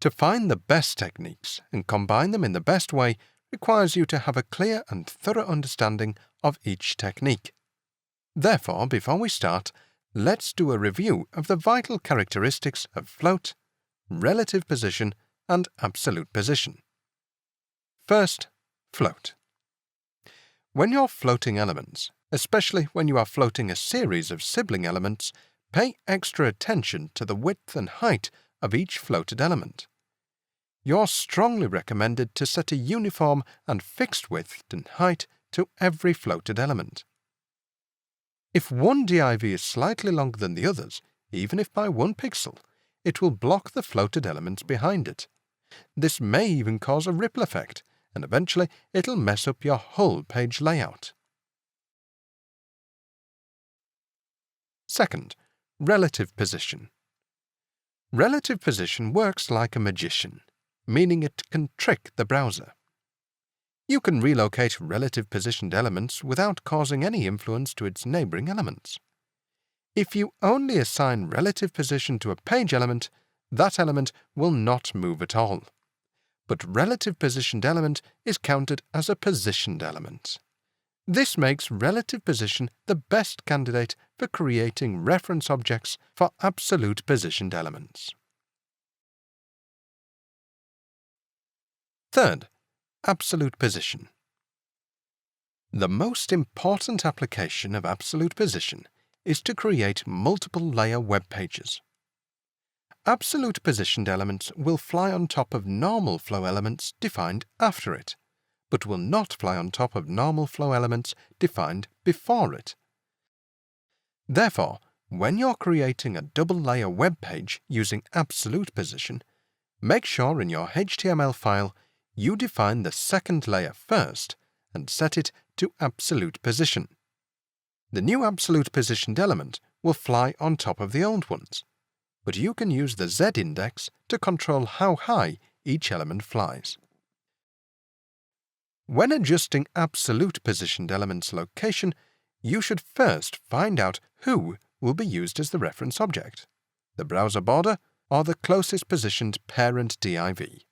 To find the best techniques and combine them in the best way requires you to have a clear and thorough understanding of each technique. Therefore, before we start, let's do a review of the vital characteristics of float, relative position, and absolute position. First, float. When you're floating elements, especially when you are floating a series of sibling elements, pay extra attention to the width and height of each floated element. You're strongly recommended to set a uniform and fixed width and height to every floated element. If one div is slightly longer than the others, even if by 1 pixel, it will block the floated elements behind it. This may even cause a ripple effect, and eventually it'll mess up your whole page layout. Second, relative position. Relative position works like a magician, meaning it can trick the browser. You can relocate relative positioned elements without causing any influence to its neighboring elements. If you only assign relative position to a page element, that element will not move at all. But relative positioned element is counted as a positioned element. This makes relative position the best candidate for creating reference objects for absolute positioned elements. Third, absolute position. The most important application of absolute position is to create multiple layer web pages. Absolute positioned elements will fly on top of normal flow elements defined after it, but will not fly on top of normal flow elements defined before it. Therefore, when you're creating a double-layer web page using absolute position, make sure in your HTML file you define the second layer first and set it to absolute position. The new absolute positioned element will fly on top of the old ones, but you can use the z-index to control how high each element flies. When adjusting absolute positioned element's location, you should first find out who will be used as the reference object, the browser border or the closest positioned parent div.